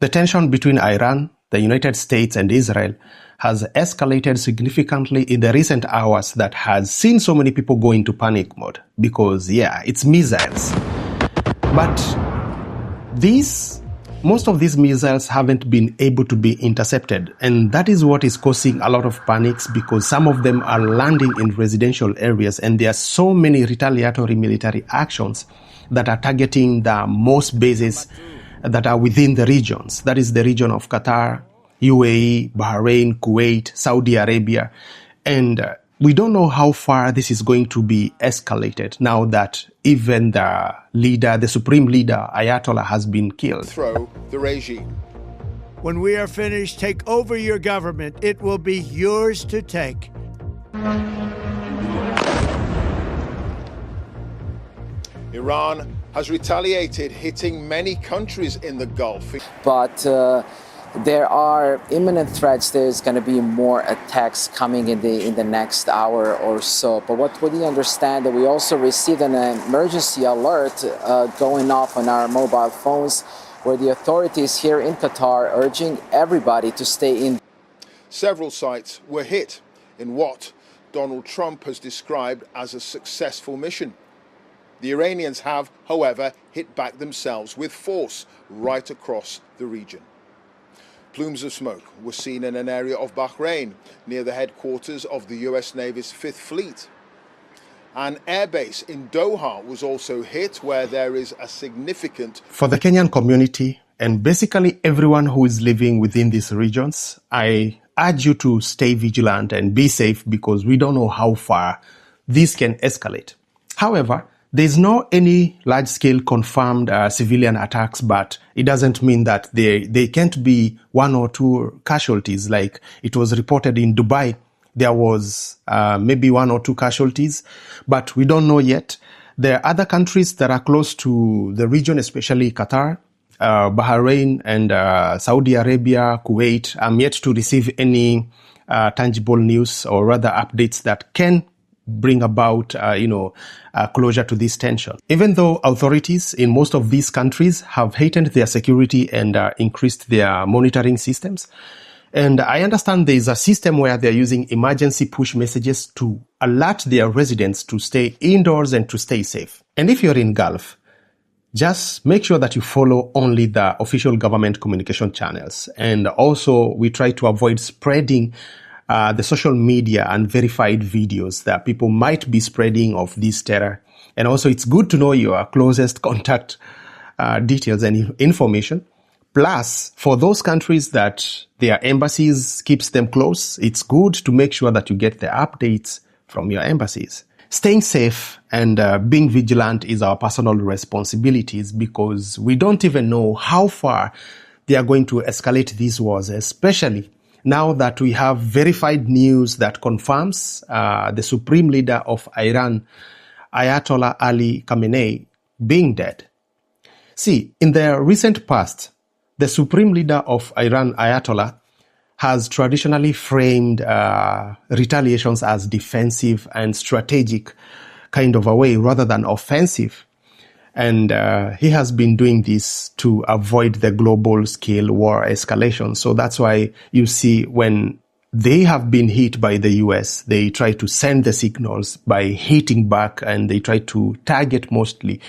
The tension between Iran, the United States, and Israel has escalated significantly in the recent hours that has seen so many people go into panic mode because, it's missiles. But most of these missiles haven't been able to be intercepted, and that is what is causing a lot of panics because some of them are landing in residential areas, and there are so many retaliatory military actions that are targeting the most bases that are within the regions. That is the region of Qatar, UAE, Bahrain, Kuwait, Saudi Arabia. And we don't know how far this is going to be escalated now that even the supreme leader, Ayatollah, has been killed. Throw the regime. When we are finished, take over your government. It will be yours to take. Iran has retaliated, hitting many countries in the Gulf. But there are imminent threats. There's going to be more attacks coming in the next hour or so. But what we understand that we also received an emergency alert going off on our mobile phones, where the authorities here in Qatar are urging everybody to stay in. Several sites were hit in what Donald Trump has described as a successful mission. The Iranians have, however, hit back themselves with force right across the region. Plumes of smoke were seen in an area of Bahrain near the headquarters of the US Navy's 5th Fleet. An airbase in Doha was also hit, where there is a significant... For the Kenyan community and basically everyone who is living within these regions, I urge you to stay vigilant and be safe because we don't know how far this can escalate. However, there's no any large-scale confirmed civilian attacks, but it doesn't mean that they can't be one or two casualties. Like it was reported in Dubai, there was maybe one or two casualties, but we don't know yet. There are other countries that are close to the region, especially Qatar, Bahrain, and Saudi Arabia, Kuwait. I'm yet to receive any tangible news or rather updates that can bring about, closure to this tension. Even though authorities in most of these countries have heightened their security and increased their monitoring systems, and I understand there is a system where they're using emergency push messages to alert their residents to stay indoors and to stay safe. And if you're in Gulf, just make sure that you follow only the official government communication channels. And also, we try to avoid spreading the social media and verified videos that people might be spreading of this terror. And also, it's good to know your closest contact details and information. Plus, for those countries that their embassies keeps them close, it's good to make sure that you get the updates from your embassies. Staying safe and being vigilant is our personal responsibilities because we don't even know how far they are going to escalate these wars, especially now that we have verified news that confirms the supreme leader of Iran, Ayatollah Ali Khamenei, being dead. See, in the recent past, the supreme leader of Iran, Ayatollah, has traditionally framed retaliations as defensive and strategic kind of a way rather than offensive. And he has been doing this to avoid the global scale war escalation. So that's why you see when they have been hit by the US, they try to send the signals by hitting back, and they try to target mostly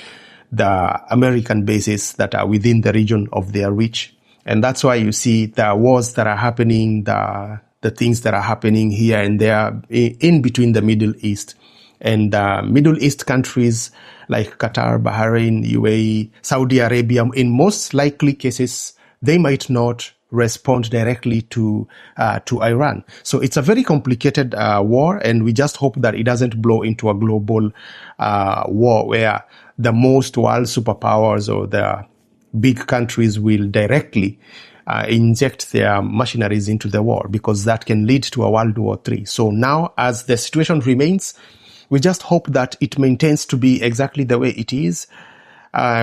the American bases that are within the region of their reach. And that's why you see the wars that are happening, the things that are happening here and there in between the Middle East. And Middle East countries like Qatar, Bahrain, UAE, Saudi Arabia, in most likely cases, they might not respond directly to Iran. So it's a very complicated war, and we just hope that it doesn't blow into a global war where the most world superpowers or the big countries will directly inject their machineries into the war, because that can lead to a World War III. So now, as the situation remains, we just hope that it maintains to be exactly the way it is.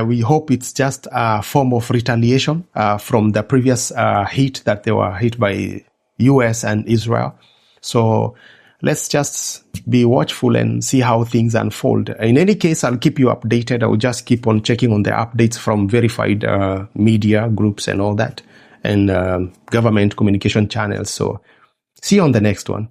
We hope it's just a form of retaliation from the previous hit that they were hit by US and Israel. So let's just be watchful and see how things unfold. In any case, I'll keep you updated. I will just keep on checking on the updates from verified media groups and all that. and government communication channels. So see you on the next one.